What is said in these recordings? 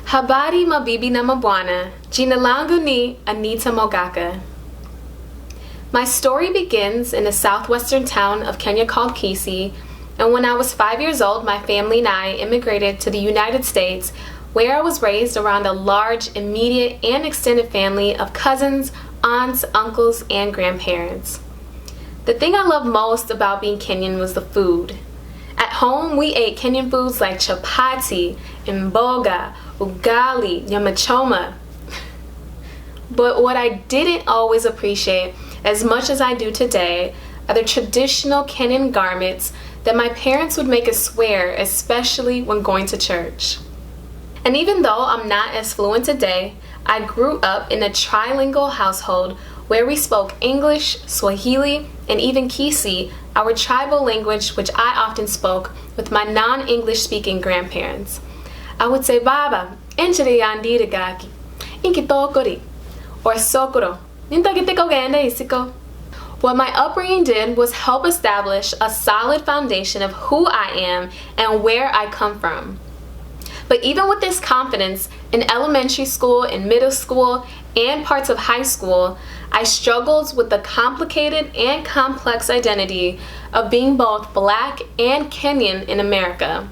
Habari mabibi na mabwana, jina langu ni Anita Mogaka. My story begins in a southwestern town of Kenya called Kisii, and when I was 5 years old, my family and I immigrated to the United States, where I was raised around a large, immediate, and extended family of cousins, aunts, uncles, and grandparents. The thing I loved most about being Kenyan was the food. At home, we ate Kenyan foods like chapati, mboga, ugali, nyama choma. But what I didn't always appreciate as much as I do today are the traditional Kenyan garments that my parents would make us wear, especially when going to church. And even though I'm not as fluent today, I grew up in a trilingual household where we spoke English, Swahili, and even Kisii, our tribal language, which I often spoke with my non-English speaking grandparents. I would say Baba, enchiri yandiri gaki, inkitokori, or Sokoro, nintagitiko gende isiko. What my upbringing did was help establish a solid foundation of who I am and where I come from. But even with this confidence, in elementary school, in middle school, and parts of high school, I struggled with the complicated and complex identity of being both Black and Kenyan in America.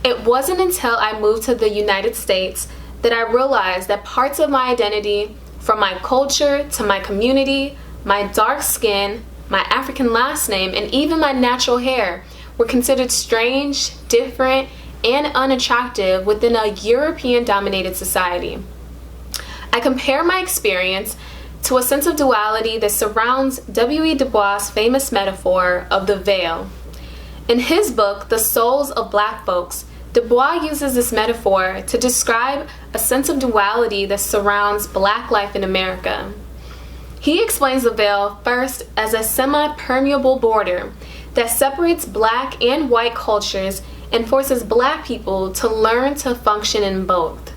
It wasn't until I moved to the United States that I realized that parts of my identity, from my culture to my community, my dark skin, my African last name, and even my natural hair, were considered strange, different, and unattractive within a European-dominated society. I compare my experience to a sense of duality that surrounds W.E. Du Bois' famous metaphor of the veil. In his book, The Souls of Black Folks, Du Bois uses this metaphor to describe a sense of duality that surrounds Black life in America. He explains the veil first as a semi-permeable border that separates Black and white cultures and forces Black people to learn to function in both.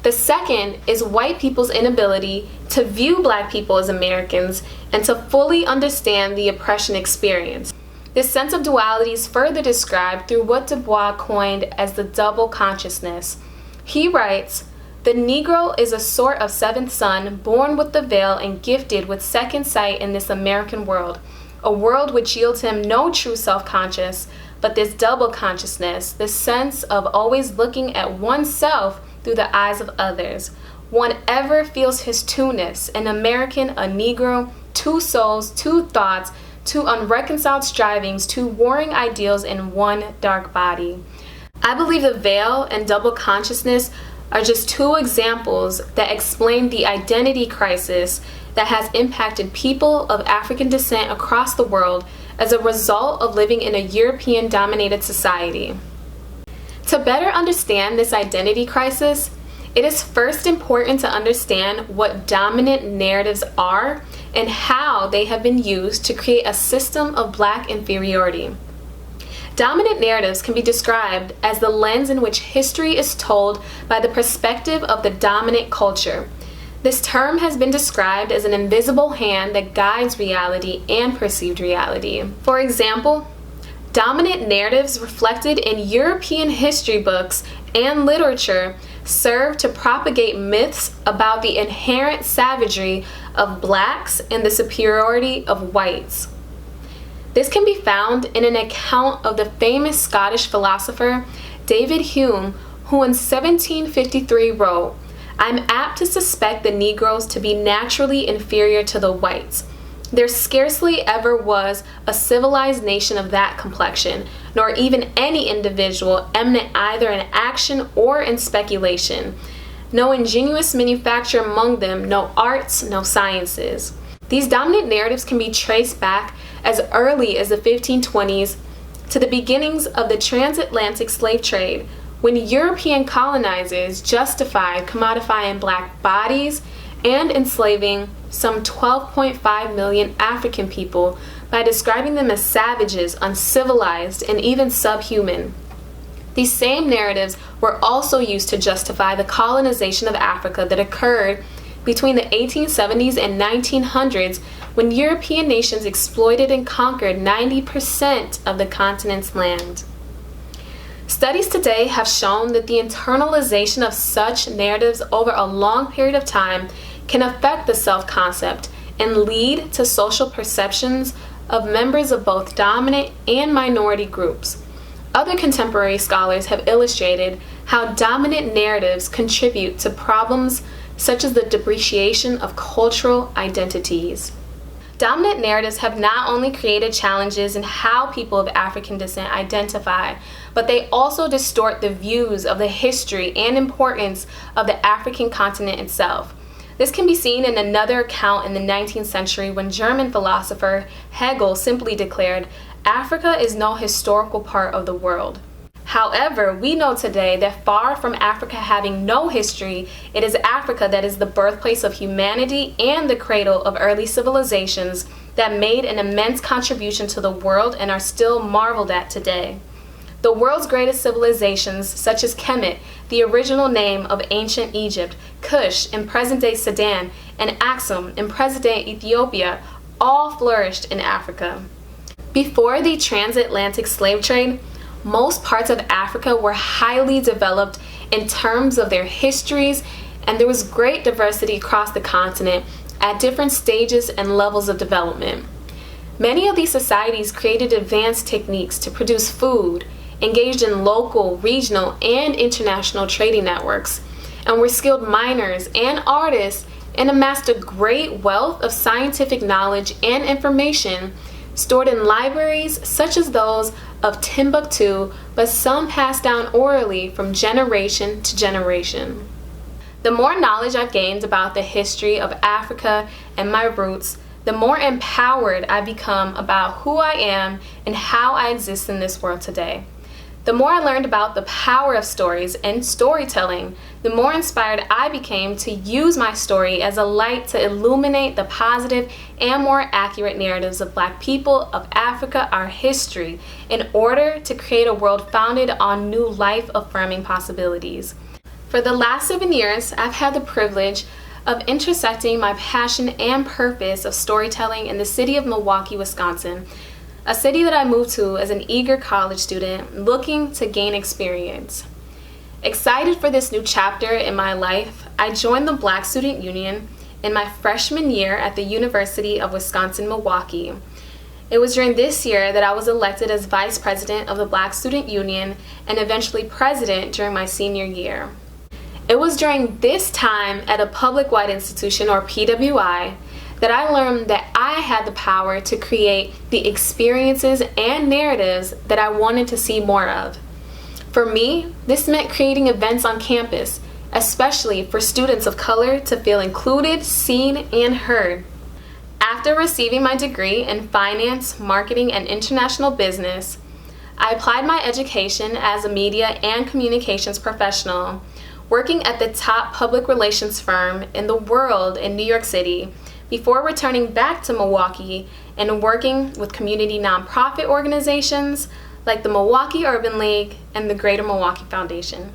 The second is white people's inability to view Black people as Americans and to fully understand the oppression experience. This sense of duality is further described through what Du Bois coined as the double consciousness. He writes, "The Negro is a sort of seventh son, born with the veil and gifted with second sight in this American world, a world which yields him no true self-conscious, but this double consciousness, this sense of always looking at oneself through the eyes of others. One ever feels his two-ness, an American, a Negro, two souls, two thoughts, two unreconciled strivings, two warring ideals in one dark body." I believe the veil and double consciousness are just two examples that explain the identity crisis that has impacted people of African descent across the world as a result of living in a European-dominated society. To better understand this identity crisis, it is first important to understand what dominant narratives are and how they have been used to create a system of Black inferiority. Dominant narratives can be described as the lens in which history is told by the perspective of the dominant culture. This term has been described as an invisible hand that guides reality and perceived reality. For example, dominant narratives reflected in European history books and literature serve to propagate myths about the inherent savagery of Blacks and the superiority of whites. This can be found in an account of the famous Scottish philosopher David Hume, who in 1753 wrote, "I'm apt to suspect the Negroes to be naturally inferior to the whites. There scarcely ever was a civilized nation of that complexion, nor even any individual eminent either in action or in speculation. No ingenious manufacture among them, no arts, no sciences." These dominant narratives can be traced back as early as the 1520s to the beginnings of the transatlantic slave trade, when European colonizers justified commodifying Black bodies and enslaving some 12.5 million African people by describing them as savages, uncivilized, and even subhuman. These same narratives were also used to justify the colonization of Africa that occurred between the 1870s and 1900s, when European nations exploited and conquered 90% of the continent's land. Studies today have shown that the internalization of such narratives over a long period of time can affect the self-concept and lead to social perceptions of members of both dominant and minority groups. Other contemporary scholars have illustrated how dominant narratives contribute to problems such as the depreciation of cultural identities. Dominant narratives have not only created challenges in how people of African descent identify, but they also distort the views of the history and importance of the African continent itself. This can be seen in another account in the 19th century when German philosopher Hegel simply declared, "Africa is no historical part of the world." However, we know today that far from Africa having no history, it is Africa that is the birthplace of humanity and the cradle of early civilizations that made an immense contribution to the world and are still marveled at today. The world's greatest civilizations, such as Kemet, the original name of ancient Egypt, Kush in present-day Sudan, and Aksum in present-day Ethiopia, all flourished in Africa. Before the transatlantic slave trade, most parts of Africa were highly developed in terms of their histories, and there was great diversity across the continent at different stages and levels of development. Many of these societies created advanced techniques to produce food, engaged in local, regional, and international trading networks, and were skilled miners and artists, and amassed a great wealth of scientific knowledge and information stored in libraries such as those of Timbuktu, but some passed down orally from generation to generation. The more knowledge I've gained about the history of Africa and my roots, the more empowered I become about who I am and how I exist in this world today. The more I learned about the power of stories and storytelling, the more inspired I became to use my story as a light to illuminate the positive and more accurate narratives of Black people, of Africa, our history, in order to create a world founded on new life-affirming possibilities. For the last 7 years, I've had the privilege of intersecting my passion and purpose of storytelling in the city of Milwaukee, Wisconsin, a city that I moved to as an eager college student looking to gain experience. Excited for this new chapter in my life, I joined the Black Student Union in my freshman year at the University of Wisconsin-Milwaukee. It was during this year that I was elected as vice president of the Black Student Union and eventually president during my senior year. It was during this time at a public-wide institution, or PWI, that I learned that I had the power to create the experiences and narratives that I wanted to see more of. For me, this meant creating events on campus, especially for students of color to feel included, seen, and heard. After receiving my degree in finance, marketing, and international business, I applied my education as a media and communications professional, working at the top public relations firm in the world in New York City, before returning back to Milwaukee and working with community nonprofit organizations like the Milwaukee Urban League and the Greater Milwaukee Foundation.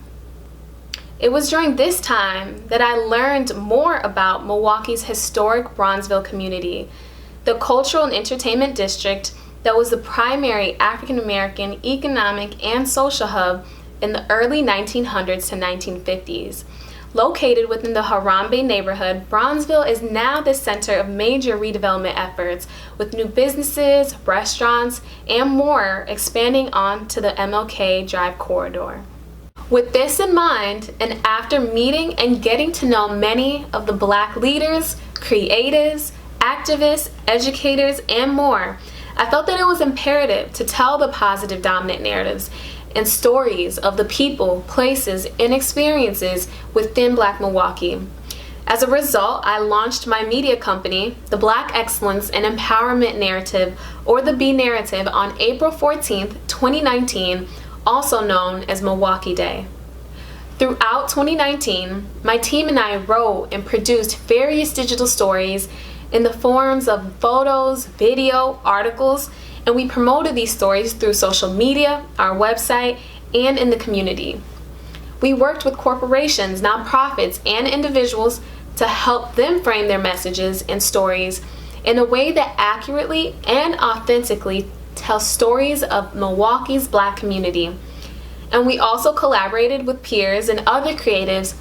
It was during this time that I learned more about Milwaukee's historic Bronzeville community, the cultural and entertainment district that was the primary African American economic and social hub in the early 1900s to 1950s. Located within the Harambe neighborhood, Bronzeville is now the center of major redevelopment efforts, with new businesses, restaurants, and more expanding onto the MLK Drive corridor. With this in mind, and after meeting and getting to know many of the Black leaders, creatives, activists, educators, and more, I felt that it was imperative to tell the positive dominant narratives and stories of the people, places, and experiences within Black Milwaukee. As a result, I launched my media company, the Black Excellence and Empowerment Narrative, or the B Narrative, on April 14th, 2019, also known as Milwaukee Day. Throughout 2019, my team and I wrote and produced various digital stories in the forms of photos, video, articles, and we promoted these stories through social media, our website, and in the community. We worked with corporations, nonprofits, and individuals to help them frame their messages and stories in a way that accurately and authentically tells stories of Milwaukee's Black community. And we also collaborated with peers and other creatives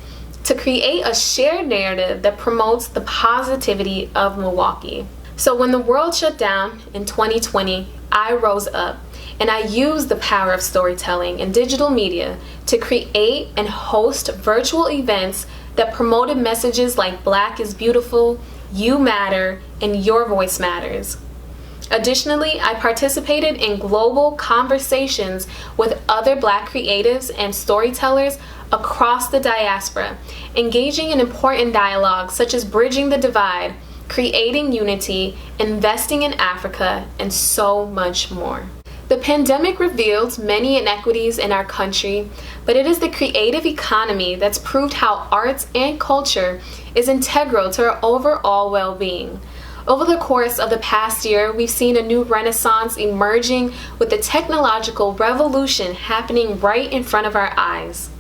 to create a shared narrative that promotes the positivity of Milwaukee. So when the world shut down in 2020, I rose up and I used the power of storytelling and digital media to create and host virtual events that promoted messages like Black is beautiful, you matter, and your voice matters. Additionally, I participated in global conversations with other Black creatives and storytellers across the diaspora, engaging in important dialogues such as bridging the divide, creating unity, investing in Africa, and so much more. The pandemic revealed many inequities in our country, but it is the creative economy that's proved how arts and culture is integral to our overall well-being. Over the course of the past year, we've seen a new renaissance emerging with the technological revolution happening right in front of our eyes.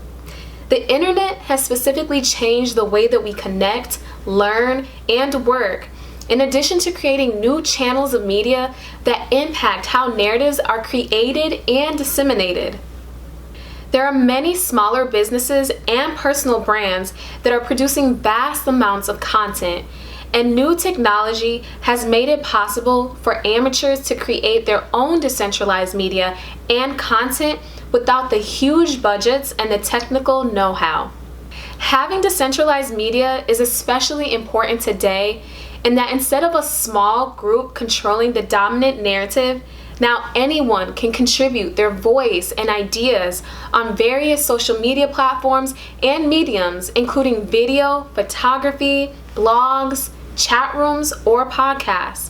The internet has specifically changed the way that we connect, learn, and work, in addition to creating new channels of media that impact how narratives are created and disseminated. There are many smaller businesses and personal brands that are producing vast amounts of content, and new technology has made it possible for amateurs to create their own decentralized media and content without the huge budgets and the technical know-how. Having decentralized media is especially important today in that instead of a small group controlling the dominant narrative, now anyone can contribute their voice and ideas on various social media platforms and mediums, including video, photography, blogs, chat rooms, or podcasts.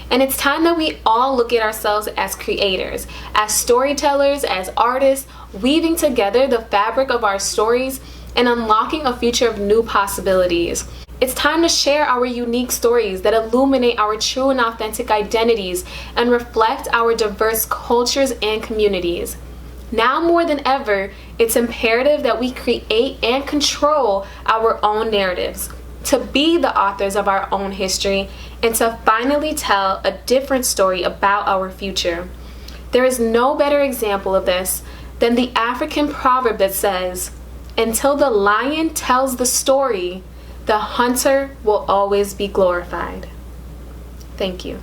And it's time that we all look at ourselves as creators, as storytellers, as artists, weaving together the fabric of our stories and unlocking a future of new possibilities. It's time to share our unique stories that illuminate our true and authentic identities and reflect our diverse cultures and communities. Now more than ever, it's imperative that we create and control our own narratives, to be the authors of our own history, and to finally tell a different story about our future. There is no better example of this than the African proverb that says, "Until the lion tells the story, the hunter will always be glorified." Thank you.